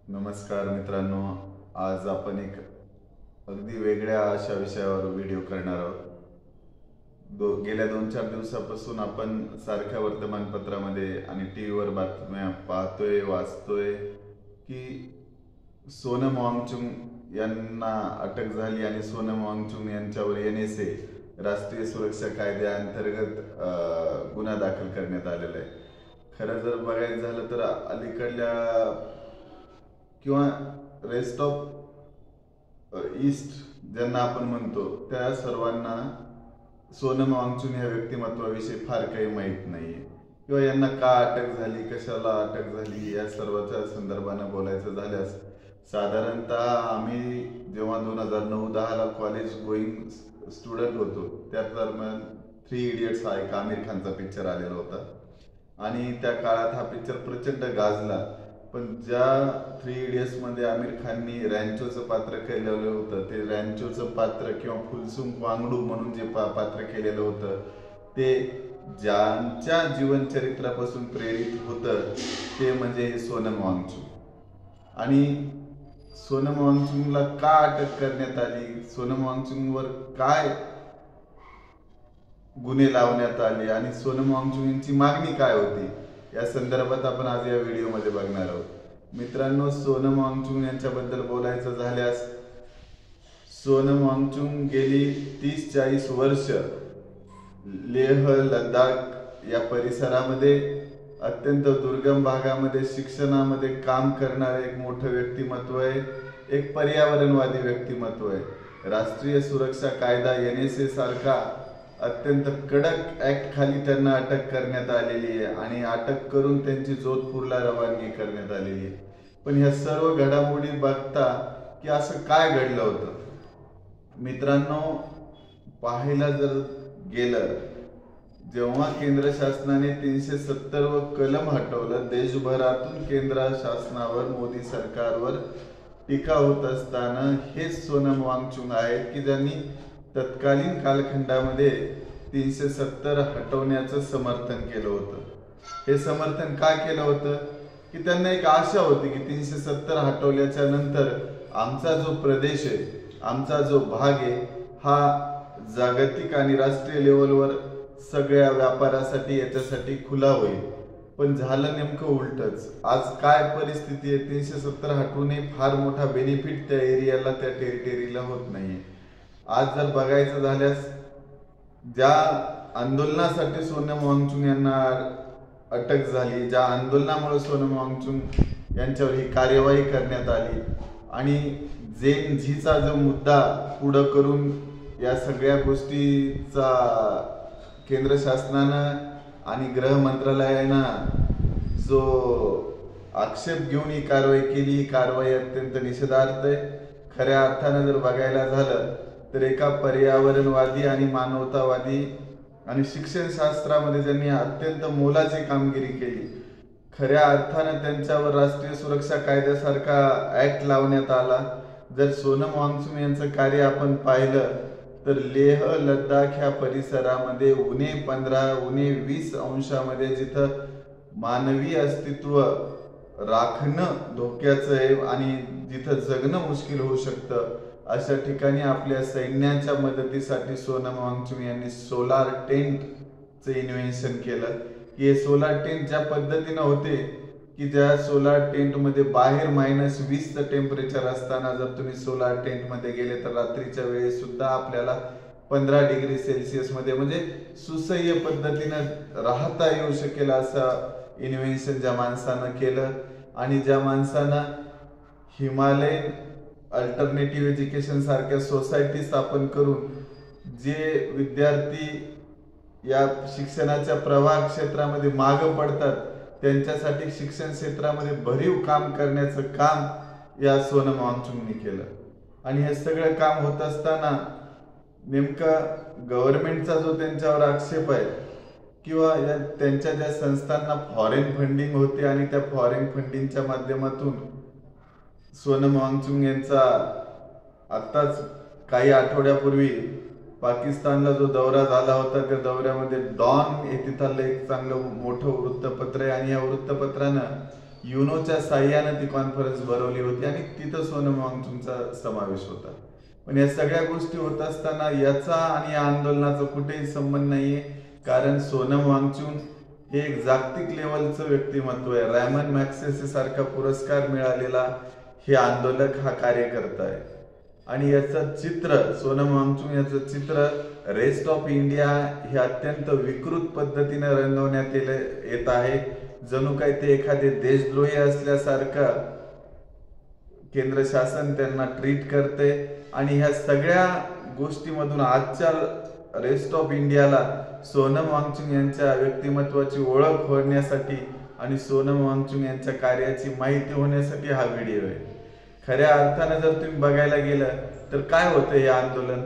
नमस्कार मित्रांनो, आज आपण एक अगदी वेगळ्या अशा विषयावर व्हिडिओ करणार आहोत. गेल्या 2-4 दिवसापासून आपण सारख्या वर्तमानपत्रामध्ये आणि टीव्हीवर बातम्या पाहतोय, वाचतोय की सोनम वांगचुक यांना अटक झाली आणि सोनम वांगचुक यांच्यावर NSA राष्ट्रीय सुरक्षा कायद्याअंतर्गत गुन्हा दाखल करण्यात आलेला आहे. खरं जर बघायचं झालं तर अलीकडल्या किंवा रेस्ट ऑफ ईस्ट ज्यांना आपण म्हणतो त्या सर्वांना सोनम वांगचुक या व्यक्तिमत्वाविषयी फार काही माहीत नाहीये किंवा यांना का अटक झाली, कशाला अटक झाली, या सर्वाच्या संदर्भानं बोलायचं झाल्यास साधारणतः आम्ही जेव्हा 2009-10ला कॉलेज गोईंग स्टुडंट होतो त्या दरम्यान 3 इडियट्स हा एक आमिर खानचा पिक्चर आलेला होता आणि त्या काळात हा पिक्चर प्रचंड गाजला. पण ज्या 3 इडियट्स मध्ये आमिर खाननी रॅन्चोचं पात्र केलेलं होतं, ते रॅन्चोचं पात्र किंवा फुलसुम वांगडू म्हणून जे पात्र केलेलं होतं ते ज्यांच्या जीवनचरित्रापासून प्रेरित होतं ते म्हणजे सोनम वांगचुक. आणि सोनम वांगचुकला का अटक करण्यात आली, सोनम वांगचुकवर काय गुन्हे लावण्यात आले आणि सोनम वांगचुक यांची मागणी काय होती, या संदर्भात आपण आज या व्हिडिओमध्ये बघणार आहोत. मित्रांनो, सोनम वांगचुक यांच्याबद्दल बोलायचं झाल्यास सोनम वांगचुक गेली 30-40 वर्ष लेह लडाख या परिसरामध्ये अत्यंत दुर्गम भागामध्ये शिक्षणामध्ये काम करणारे एक मोठं व्यक्तिमत्व आहे, एक पर्यावरणवादी व्यक्तिमत्व आहे. राष्ट्रीय सुरक्षा कायदा NSA सारखा अत्यंत कडक ऍक्ट खाली त्यांना अटक करण्यात आलेली आहे आणि अटक करून त्यांची जोधपूरला रवानगी करण्यात आलेली आहे. पण ह्या सर्व घडामोडी बघता की असं काय घडलं होतं मित्रांनो, पाहायला जर गेलं, जेव्हा केंद्र शासनाने 370 व कलम हटवलं, देशभरातून केंद्र शासनावर, मोदी सरकारवर टीका होत असताना हेच सोनम वांगचुक आहेत की ज्यांनी तत्कालीन कालखंडामध्ये 370 हटवण्याचं समर्थन केलं होतं. हे समर्थन का केलं होतं की त्यांना एक आशा होती की 370 हटवल्याच्या नंतर आमचा जो प्रदेश आहे, आमचा जो भाग आहे, हा जागतिक आणि राष्ट्रीय लेवलवर सगळ्या व्यापारासाठी याच्यासाठी खुला होईल. पण झालं नेमकं उलटच. आज काय परिस्थिती आहे, 370 हटवणे फार मोठा बेनिफिट त्या एरियाला, त्या टेरिटरीला होत नाहीये. आज जर बघायचं झाल्यास ज्या आंदोलनासाठी सोनम वांगचुक यांना अटक झाली, ज्या आंदोलनामुळे सोनम वांगचुक यांच्यावर ही कार्यवाही करण्यात आली आणि जेन झीचा जो मुद्दा पुढं करून या सगळ्या गोष्टीचा केंद्र शासनानं आणि गृह मंत्रालयानं जो आक्षेप घेऊन ही कारवाई केली, ही कारवाई अत्यंत निषेधार्थ आहे. खऱ्या अर्थानं जर बघायला झालं तर एका पर्यावरणवादी आणि मानवतावादी आणि शिक्षण शास्त्रामध्ये ज्यांनी अत्यंत मोलाची कामगिरी केली, खऱ्या अर्थानं त्यांच्यावर राष्ट्रीय सुरक्षा कायद्यासारखा ऍक्ट लावण्यात आला. जर सोनम वांगचुक यांचं कार्य आपण पाहिलं तर लेह लडाख ह्या परिसरामध्ये उणे 15, उणे 20 अंशामध्ये जिथं मानवी अस्तित्व राखणं धोक्याचं आहे आणि जिथं जगणं मुश्किल होऊ शकतं, अशा ठिकाणी आपल्या सैन्याच्या मदतीसाठी सोनम वांगचुक यांनी सोलार टेंटचं इन्व्हेन्शन केलं. की हे सोलार टेंट ज्या पद्धतीनं होते की ज्या सोलार टेंटमध्ये बाहेर -20चं टेम्परेचर असताना जर तुम्ही सोलार टेंटमध्ये गेले तर रात्रीच्या वेळेस सुद्धा आपल्याला 15 डिग्री सेल्सिअस मध्ये म्हणजे सुसह्य पद्धतीनं राहता येऊ शकेल असं इन्व्हेन्शन ज्या माणसानं केलं आणि ज्या माणसानं हिमालयन अल्टरनेटिव्ह एज्युकेशन सारख्या सोसायटी स्थापन करून जे विद्यार्थी या शिक्षणाच्या प्रवाह क्षेत्रामध्ये मागे पडतात त्यांच्यासाठी शिक्षण क्षेत्रामध्ये भरीव काम करण्याचं काम या सोनम वांगचुकनी केलं. आणि हे सगळं काम होत असताना नेमका गव्हर्नमेंटचा जो त्यांच्यावर आक्षेप आहे किंवा त्यांच्या ज्या संस्थांना फॉरेन फंडिंग होते आणि त्या फॉरेन फंडिंगच्या माध्यमातून सोनम वांगचुक यांचा आत्ताच काही आठवड्यापूर्वी पाकिस्तानला जो दौरा झाला होता त्या दौऱ्यामध्ये डॉन हे तिथलं एक चांगलं मोठं वृत्तपत्र आहे आणि या वृत्तपत्रानं युनोच्या साह्यानं ती कॉन्फरन्स भरवली होती आणि तिथं सोनम वांगचुकचा समावेश होता. पण या सगळ्या गोष्टी होत असताना याचा आणि या आंदोलनाचा कुठेही संबंध नाहीये, कारण सोनम वांगचुक हे एक जागतिक लेवलचं व्यक्तिमत्व आहे. रॅमन मॅग्सेसे सारखा पुरस्कार मिळालेला हे आंदोलक हा कार्यकर्ता आहे. आणि याचं चित्र, सोनम वांगचुक याचं चित्र रेस्ट ऑफ इंडिया हे अत्यंत विकृत पद्धतीने रंगवण्यात येत आहे. जणू काही ते एखादे देशद्रोही असल्यासारखं केंद्र शासन त्यांना ट्रीट करते. आणि ह्या सगळ्या गोष्टीमधून आजच्या रेस्ट ऑफ इंडियाला सोनम वांगचुक यांच्या व्यक्तिमत्वाची ओळख होण्यासाठी आणि सोनम वांगचुक यांच्या कार्याची माहिती होण्यासाठी हा व्हिडिओ आहे. खऱ्या अर्थानं जर तुम्ही बघायला गेलं तर काय होतं हे आंदोलन,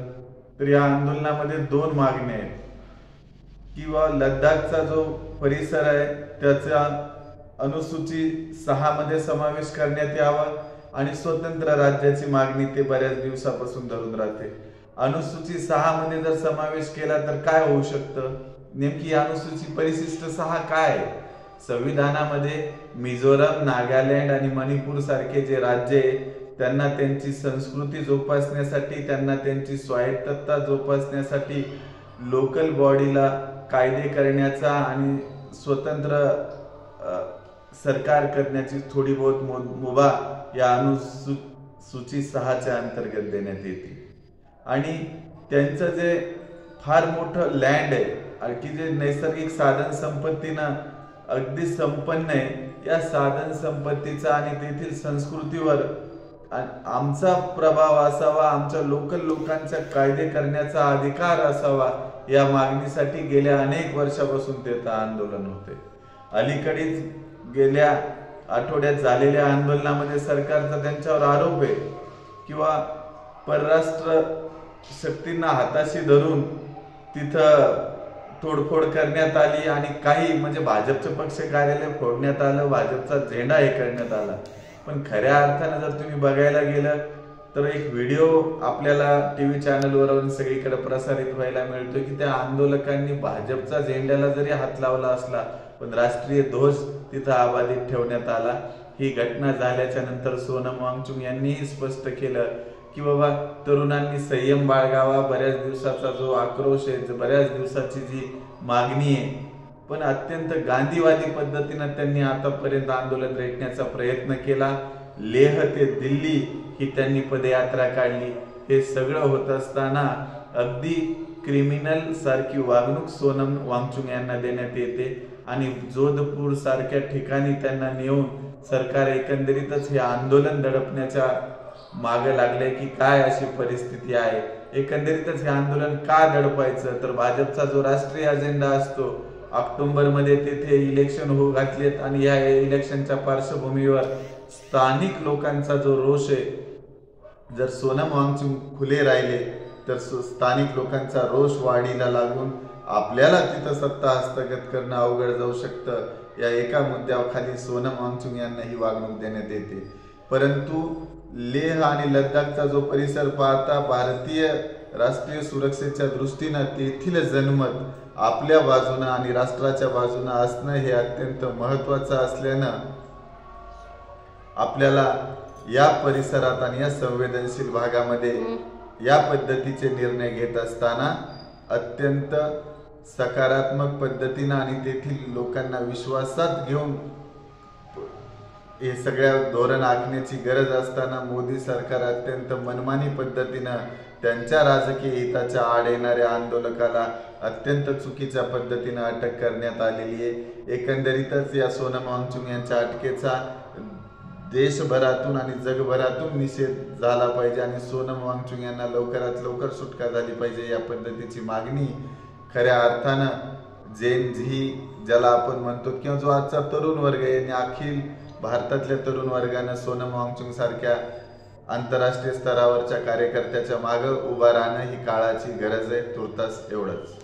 तर या आंदोलनामध्ये 2 मागण्या आहेत. किंवा लडाखचा जो परिसर आहे त्याचा अनुसूची 6 मध्ये समावेश करण्यात यावा आणि स्वतंत्र राज्याची मागणी ते बऱ्याच दिवसापासून धरून राहते. अनुसूची 6 मध्ये जर समावेश केला तर काय होऊ शकतं, नेमकी अनुसूची परिशिष्ट 6 काय आहे? संविधानामध्ये मिझोरम, नागालँड आणि मणिपूर सारखे जे राज्य आहे त्यांना त्यांची संस्कृती जोपासण्यासाठी, त्यांना त्यांची स्वायत्तता जोपासण्यासाठी लोकल बॉडीला कायदे करण्याचा आणि स्वतंत्र सरकार करण्याची थोडी बहुत मुभा या अनुसूची 6च्या अंतर्गत देण्यात येते. आणि त्यांचं जे फार मोठं लँड आहे की जे नैसर्गिक साधन संपत्तीनं अगदी संपन्न आहे, या साधन संपत्तीचा आणि तेथील संस्कृतीवर आमचा प्रभाव असावा, आमच्या लोकल लोकांचा कायदे करण्याचा अधिकार असावा, या मागणीसाठी गेल्या अनेक वर्षापासून ते आंदोलन होते. अलीकडेच गेल्या आठवड्यात झालेल्या आंदोलनामध्ये सरकारचा त्यांच्यावर आरोप आहे किंवा परराष्ट्र शक्तींना हाताशी धरून तिथं तोडफोड करण्यात आली आणि काही म्हणजे भाजपचं पक्ष कार्यालय फोडण्यात आलं, भाजपचा झेंडा हे करण्यात आला. पण खऱ्या अर्थानं जर तुम्ही बघायला गेलं तर एक व्हिडिओ आपल्याला टीव्ही चॅनलवर सगळीकडे प्रसारित व्हायला मिळतो की त्या आंदोलकांनी भाजपचा झेंड्याला जरी हात लावला असला पण राष्ट्रीय ध्वज तिथं आबादित ठेवण्यात आला. ही घटना झाल्याच्या नंतर सोनम वांगचुक यांनीही स्पष्ट केलं की बाबा तरुणांनी संयम बाळगावा, बऱ्याच दिवसाचा जो आक्रोश आहे, बऱ्याच दिवसाची जी मागणी आहे, पण अत्यंत गांधीवादी पद्धतीने त्यांनी आतापर्यंत आंदोलन रेटण्याचा प्रयत्न केला. लेह ते दिल्ली ही त्यांनी पदयात्रा काढली. हे सगळं होत असताना अगदी क्रिमिनल सारखी वागणूक सोनम वांगचुक यांना देण्यात येते आणि जोधपूर सारख्या ठिकाणी त्यांना नेऊन सरकार एकंदरीतच हे आंदोलन दडपण्याच्या मागे लागले की काय अशी परिस्थिती आहे. एकंदरीतच हे आंदोलन का दडपायचं, तर भाजपचा जो राष्ट्रीय अजेंडा असतो, ऑक्टोबर मध्ये तेथे इलेक्शन होऊ घातलेत आणि या इलेक्शनच्या पार्श्वभूमीवर स्थानिक लोकांचा जो रोष आहे, जर सोनम वांगचुक खुले राहिले तर स्थानिक लोकांचा रोष वाढीला लागून आपल्याला तिथं सत्ता हस्तगत करणं अवघड जाऊ शकतं. या एका मुद्द्यावर खाली सोनम वांगचुक यांना ही वागणूक देण्यात येते. परंतु लेह आणि लडाखचा जो परिसर पाहता भारतीय राष्ट्रीय सुरक्षेच्या दृष्टीनं तेथील जनमत आपल्या बाजूने आणि राष्ट्राच्या बाजूने असणं हे अत्यंत महत्त्वाचं असल्यानं आपल्याला या परिसरात आणि या संवेदनशील भागामध्ये या पद्धतीचे निर्णय घेत असताना अत्यंत सकारात्मक पद्धतीने आणि तेथील लोकांना विश्वासात घेऊन हे सगळ्या धोरण आखण्याची गरज असताना मोदी सरकार अत्यंत मनमानी पद्धतीने त्यांच्या राजकीय हिताच्या आड येणाऱ्या आंदोलकाला अत्यंत चुकीच्या पद्धतीने अटक करण्यात आलेली आहे. एकंदरीतच या सोनम वांगचुक यांच्या अटकेचा देशभरातून आणि जगभरातून निषेध झाला पाहिजे आणि सोनम वांगचुक यांना लवकरात लवकर सुटका झाली पाहिजे, या पद्धतीची मागणी खऱ्या अर्थानं जेन झी ज्याला आपण म्हणतो किंवा जो आजचा तरुण वर्ग आहे, अखिल भारतातल्या तरुण वर्गानं सोनम वांगचुक सारख्या आंतरराष्ट्रीय स्तरावरच्या कार्यकर्त्याच्या मागे उभा राहणं ही काळाची गरज आहे. तुर्तास एवढंच.